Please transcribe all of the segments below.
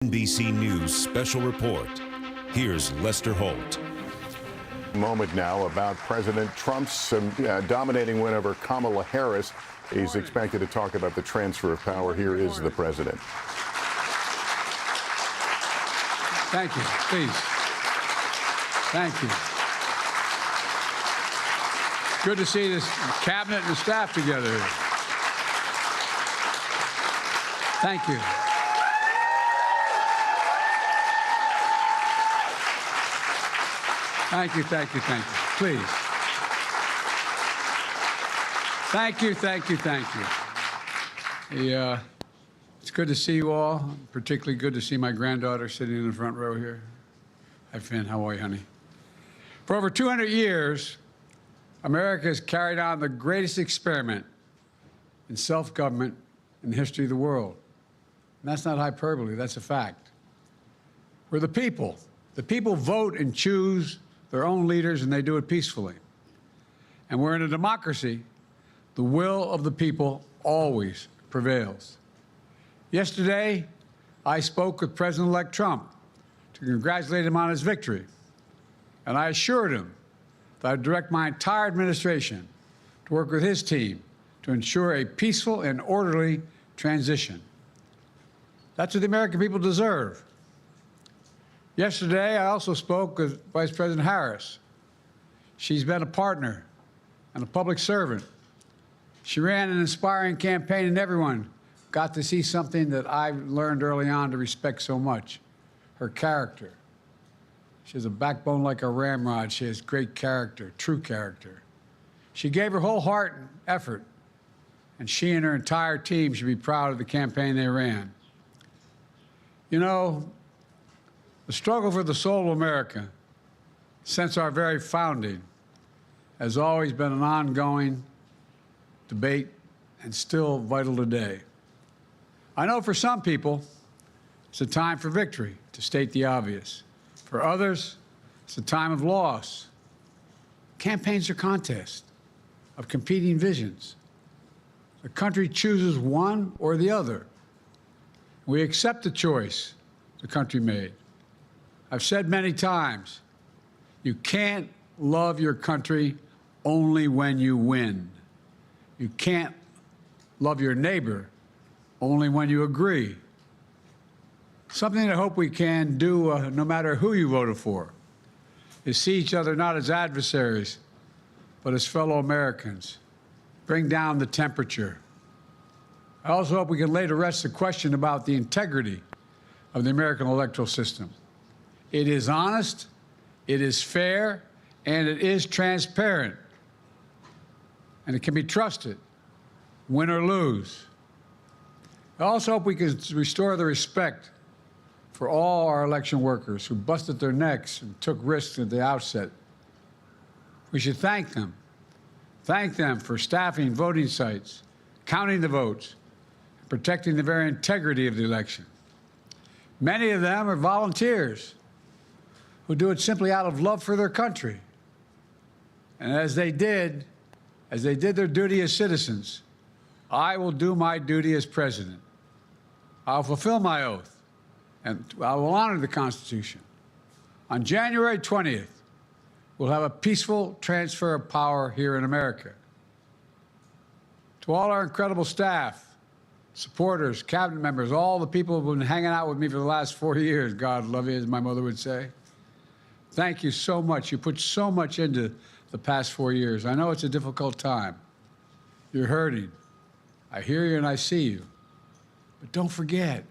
NBC News special report. Here's Lester Holt. Moment now about President Trump's dominating win over Kamala Harris. He's expected to talk about the transfer of power. Here is the president. Thank you. Please. Thank you. Good to see this cabinet and the staff together here. Thank you. Thank you, thank you, thank you. Please. Thank you, thank you, thank you. It's good to see you all. Particularly good to see my granddaughter sitting in the front row here. Hi, Finn. How are you, honey? For over 200 years, America has carried on the greatest experiment in self-government in the history of the world. And that's not hyperbole, that's a fact. We're the people. The people vote and choose their own leaders, and they do it peacefully. And we're in a democracy. The will of the people always prevails. Yesterday, I spoke with President-elect Trump to congratulate him on his victory. And I assured him that I'd direct my entire administration to work with his team to ensure a peaceful and orderly transition. That's what the American people deserve. Yesterday, I also spoke with Vice President Harris. She's been a partner and a public servant. She ran an inspiring campaign, and everyone got to see something that I learned early on to respect so much, her character. She has a backbone like a ramrod. She has great character, true character. She gave her whole heart and effort, and she and her entire team should be proud of the campaign they ran. You know, the struggle for the soul of America, since our very founding, has always been an ongoing debate and still vital today. I know for some people, it's a time for victory, to state the obvious. For others, it's a time of loss. Campaigns are contests of competing visions. The country chooses one or the other. We accept the choice the country made. I've said many times, you can't love your country only when you win. You can't love your neighbor only when you agree. Something I hope we can do, no matter who you voted for, is see each other not as adversaries, but as fellow Americans. Bring down the temperature. I also hope we can lay to rest the question about the integrity of the American electoral system. It is honest, it is fair, and it is transparent. And it can be trusted, win or lose. I also hope we can restore the respect for all our election workers who busted their necks and took risks at the outset. We should thank them. Thank them for staffing voting sites, counting the votes, and protecting the very integrity of the election. Many of them are volunteers who do it simply out of love for their country. And as they did their duty as citizens, I will do my duty as president. I'll fulfill my oath, and I will honor the Constitution. On January 20th, we'll have a peaceful transfer of power here in America. To all our incredible staff, supporters, cabinet members, all the people who've been hanging out with me for the last 4 years, God love you, as my mother would say. Thank you so much. You put so much into the past 4 years. I know it's a difficult time. You're hurting. I hear you and I see you. But don't forget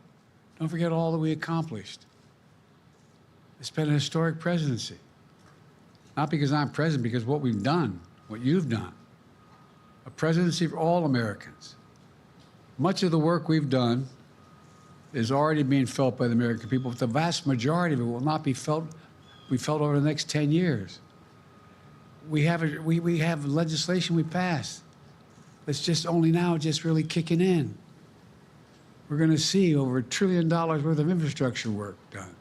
all that we accomplished. It's been a historic presidency. Not because I'm president, because what we've done, what you've done. A presidency for all Americans. Much of the work we've done is already being felt by the American people, but the vast majority of it will not be felt over the next 10 years. We have legislation we passed that's just only now just really kicking in. We're going to see over $1 trillion worth of infrastructure work done,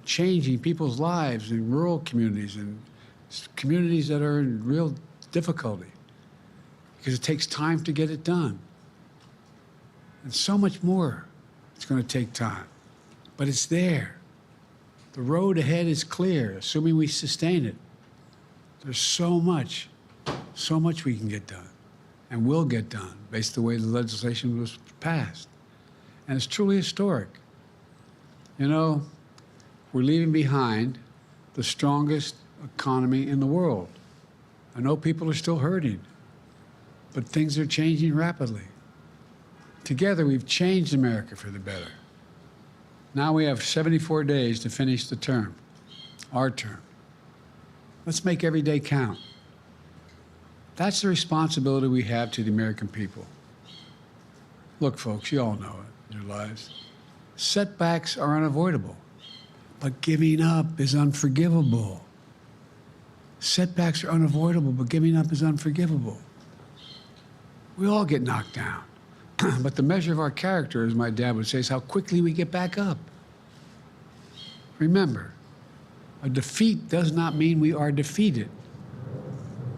changing people's lives in rural communities and communities that are in real difficulty, because it takes time to get it done. And so much more. It's going to take time. but it's there. The road ahead is clear, assuming we sustain it. There's so much we can get done and will get done based on the way the legislation was passed. And it's truly historic. You know, we're leaving behind the strongest economy in the world. I know people are still hurting, but things are changing rapidly. Together, we've changed America for the better. Now we have 74 days to finish the term, our term. Let's make every day count. That's the responsibility we have to the American people. Look, folks, you all know it in your lives. Setbacks are unavoidable, but giving up is unforgivable. Setbacks are unavoidable, but giving up is unforgivable. We all get knocked down. But the measure of our character, as my dad would say, is how quickly we get back up. Remember, a defeat does not mean we are defeated.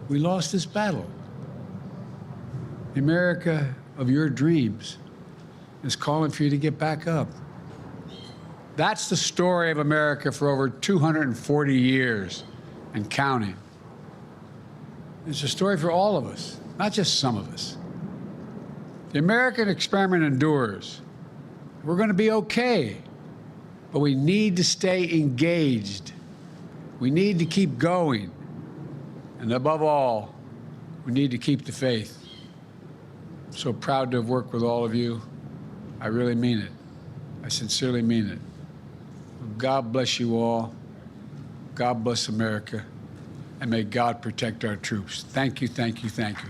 We lost this battle. The America of your dreams is calling for you to get back up. That's the story of America for over 240 years and counting. It's a story for all of us, not just some of us. The American experiment endures. We're going to be okay, but we need to stay engaged. We need to keep going. And above all, we need to keep the faith. I'm so proud to have worked with all of you. I really mean it. I sincerely mean it. God bless you all. God bless America. And may God protect our troops. Thank you, thank you, thank you.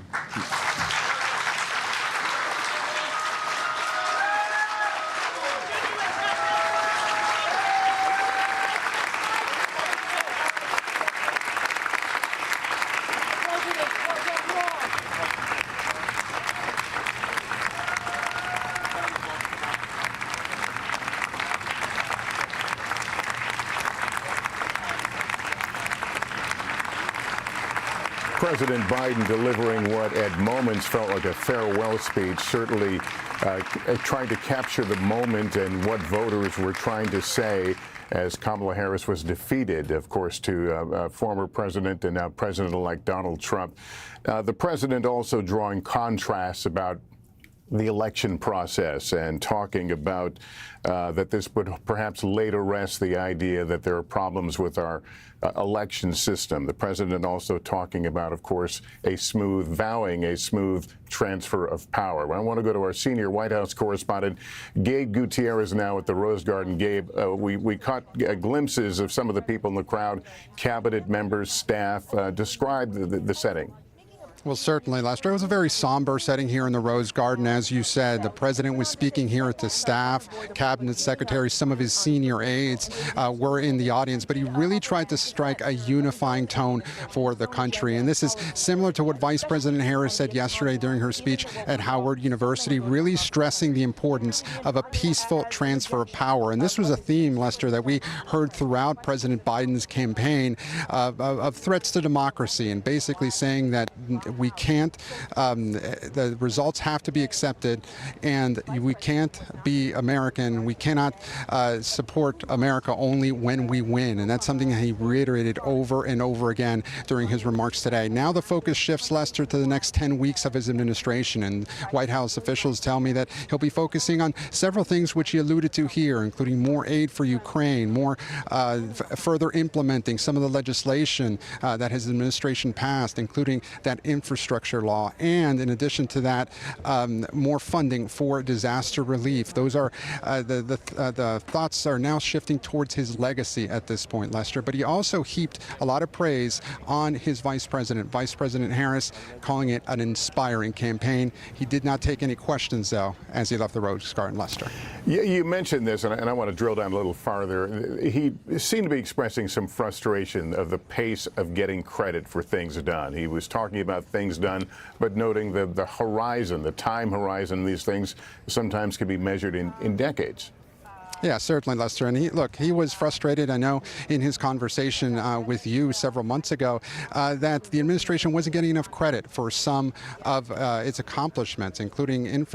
President Biden delivering what at moments felt like a farewell speech, certainly trying to capture the moment and what voters were trying to say as Kamala Harris was defeated, of course, to former President and now President-elect Donald Trump. The president also drawing contrasts about the election process and talking about that this would perhaps lay to rest the idea that there are problems with our election system. The president also talking about, of course, vowing a smooth transfer of power. I want to go to our senior White House correspondent, Gabe Gutierrez, now at the Rose Garden. Gabe, we caught glimpses of some of the people in the crowd, cabinet members, staff. Describe the setting. Well, certainly, Lester. It was a very somber setting here in the Rose Garden. As you said, the president was speaking here to staff, cabinet secretaries, some of his senior aides were in the audience, but he really tried to strike a unifying tone for the country. And this is similar to what Vice President Harris said yesterday during her speech at Howard University, really stressing the importance of a peaceful transfer of power. And this was a theme, Lester, that we heard throughout President Biden's campaign of threats to democracy, and basically saying that we can't, the results have to be accepted, and we can't be American. We cannot support America only when we win. And that's something that he reiterated over and over again during his remarks today. Now the focus shifts, Lester, to the next 10 weeks of his administration. And White House officials tell me that he'll be focusing on several things which he alluded to here, including more aid for Ukraine, more further implementing some of the legislation that his administration passed, including that infrastructure law, and in addition to that, more funding for disaster relief. Those are the thoughts are now shifting towards his legacy at this point, Lester. But he also heaped a lot of praise on his Vice President Harris, calling it an inspiring campaign. He did not take any questions, though, as he left the Rose Garden, Lester. Yeah, you mentioned this, and I want to drill down a little farther. He seemed to be expressing some frustration of the pace of getting credit for things done. He was talking about things done, but noting the horizon, the time horizon, these things sometimes can be measured in decades. Yeah, certainly, Lester. And he was frustrated, I know, in his conversation with you several months ago, that the administration wasn't getting enough credit for some of its accomplishments, including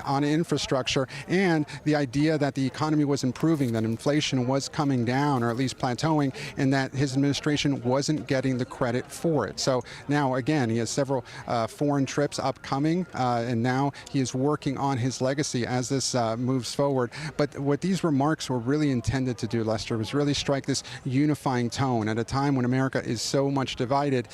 on infrastructure, and the idea that the economy was improving, that inflation was coming down, or at least plateauing, and that his administration wasn't getting the credit for it. So now, again, he has several foreign trips upcoming, and now he is working on his legacy as this moves forward. But what these remarks were really intended to do, Lester, was really strike this unifying tone at a time when America is so much divided.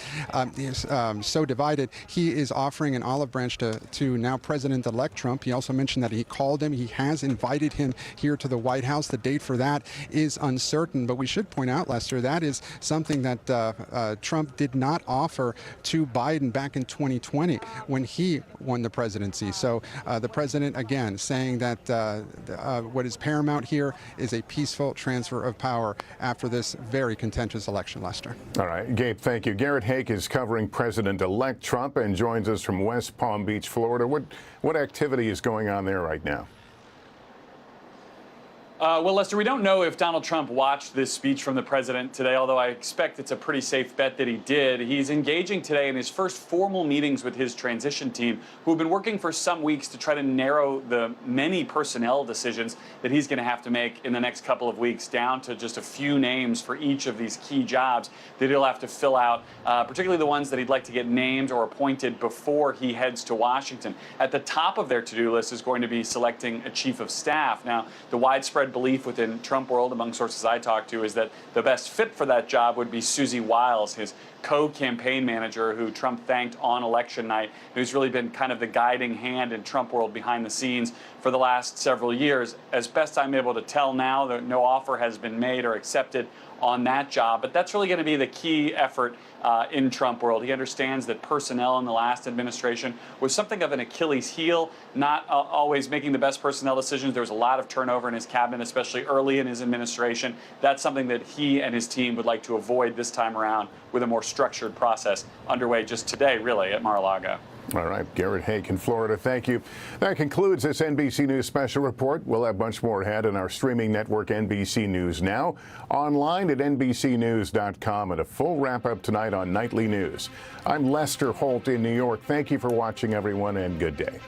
He is offering an olive branch to now President-elect Trump. He also mentioned that he called him. He has invited him here to the White House. The date for that is uncertain, but we should point out, Lester, that is something that Trump did not offer to Biden back in 2020 when he won the presidency. So the president, again, saying that what is paramount here is a peaceful transfer of power after this very contentious election, Lester. All right, Gabe, thank you. Garrett Haake is covering President-elect Trump and joins us from West Palm Beach, Florida. What activity is going on there right now? Well, Lester, we don't know if Donald Trump watched this speech from the president today, although I expect it's a pretty safe bet that he did. He's engaging today in his first formal meetings with his transition team, who have been working for some weeks to try to narrow the many personnel decisions that he's going to have to make in the next couple of weeks, down to just a few names for each of these key jobs that he'll have to fill out, particularly the ones that he'd like to get named or appointed before he heads to Washington. At the top of their to-do list is going to be selecting a chief of staff. Now, the widespread belief within Trump world, among sources I talked to, is that the best fit for that job would be Susie Wiles, his co-campaign manager, who Trump thanked on election night, who's really been kind of the guiding hand in Trump world behind the scenes for the last several years. As best I'm able to tell now, that no offer has been made or accepted on that job, but that's really going to be the key effort in Trump world. He understands that personnel in the last administration was something of an Achilles heel, not always making the best personnel decisions. There was a lot of turnover in his cabinet, especially early in his administration. That's something that he and his team would like to avoid this time around with a more structured process underway just today, really, at Mar-a-Lago. All right, Garrett Haake in Florida, thank you. That concludes this NBC News special report. We'll have much more ahead on our streaming network, NBC News Now, online at NBCnews.com, and a full wrap-up tonight on Nightly News. I'm Lester Holt in New York. Thank you for watching, everyone, and good day.